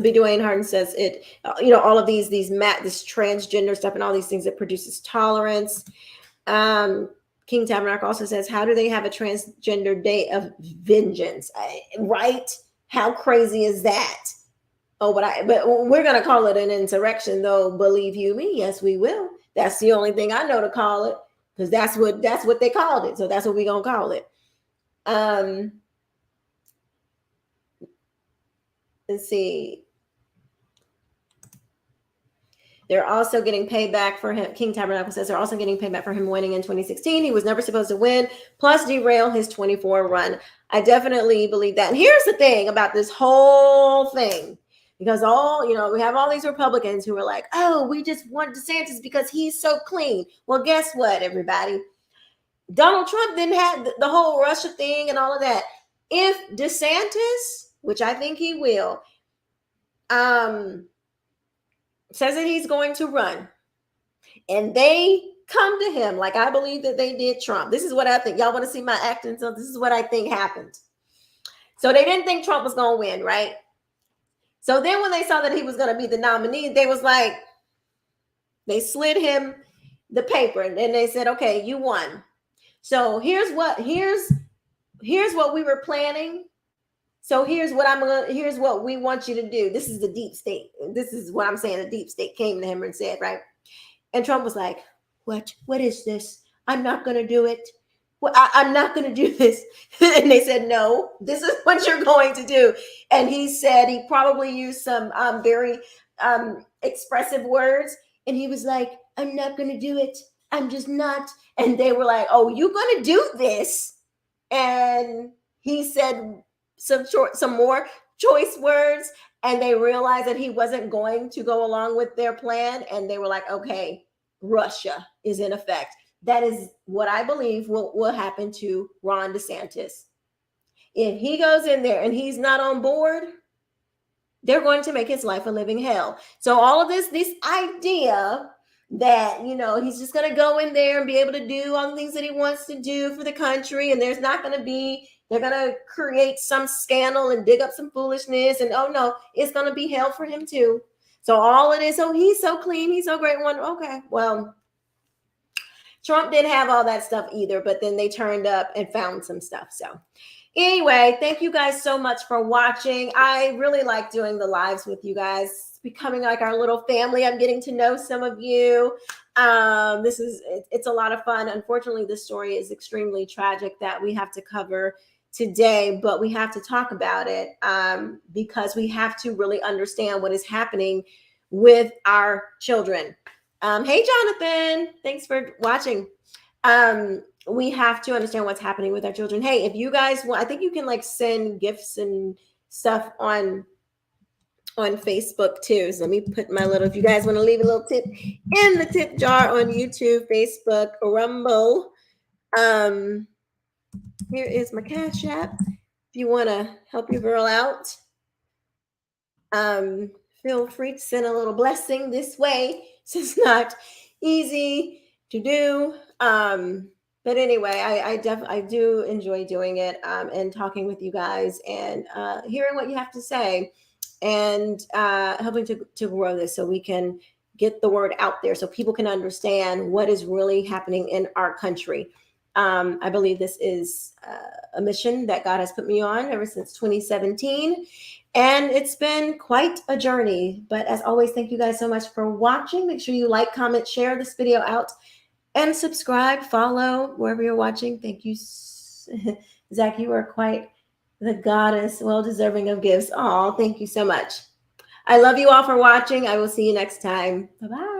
B. Dwayne Hardin says it, you know, all of this transgender stuff and all these things, it produces tolerance. King Tabernacle also says, how do they have a transgender day of vengeance? Right? How crazy is that? Oh, but we're going to call it an insurrection, though. Believe you me. Yes, we will. That's the only thing I know to call it, because that's what they called it. So that's what we're going to call it. Let's see. They're also getting payback for him. King Tabernacle says they're also getting payback for him winning in 2016. He was never supposed to win, plus derail his 24 run. I definitely believe that. And here's the thing about this whole thing, because we have all these Republicans who are like, oh, we just want DeSantis because he's so clean. Well, guess what, everybody? Donald Trump didn't have the whole Russia thing and all of that. If DeSantis, which I think he will, says that he's going to run, and they come to him like I believe that they did Trump. This is what I think. Y'all want to see my acting? So this is what I think happened. So they didn't think Trump was going to win, right? So then when they saw that he was going to be the nominee, they slid him the paper, and then they said, okay, you won. So here's what we were planning. So here's what we want you to do. This is the deep state. This is what I'm saying. The deep state came to him and said, right? And Trump was like, what is this? I'm not going to do it. Well, I'm not going to do this. And they said, no, this is what you're going to do. And he said, he probably used some very expressive words. And he was like, I'm not going to do it. I'm just not. And they were like, oh, you're going to do this. And he said some more choice words, and they realized that he wasn't going to go along with their plan. And they were like, okay, Russia is in effect. That is what I believe will happen to Ron DeSantis. If he goes in there and he's not on board, they're going to make his life a living hell. So all of this idea that, he's just going to go in there and be able to do all the things that he wants to do for the country, and they're going to create some scandal and dig up some foolishness, and oh no, it's going to be hell for him too. So all it is, he's so clean, he's so great. Okay, well, Trump didn't have all that stuff either, but then they turned up and found some stuff. So anyway, thank you guys so much for watching. I really like doing the lives with you guys. It's becoming like our little family. I'm getting to know some of you. It's a lot of fun. Unfortunately, this story is extremely tragic that we have to cover today, but we have to talk about it because we have to really understand what is happening with our children. Hey, Jonathan, thanks for watching. We have to understand what's happening with our children. Hey, if you guys want, I think you can send gifts and stuff on Facebook too. So let me put if you guys want to leave a little tip in the tip jar on YouTube, Facebook, Rumble. Here is my Cash App. If you want to help your girl out, feel free to send a little blessing this way. It's not easy to do. But anyway, I do enjoy doing it and talking with you guys and hearing what you have to say and helping to grow this so we can get the word out there so people can understand what is really happening in our country. I believe this is a mission that God has put me on ever since 2017. And it's been quite a journey. But as always, thank you guys so much for watching. Make sure you like, comment, share this video out, and subscribe, follow wherever you're watching. Thank you, Zach. You are quite the goddess, well deserving of gifts. Oh, thank you so much. I love you all for watching. I will see you next time. Bye-bye.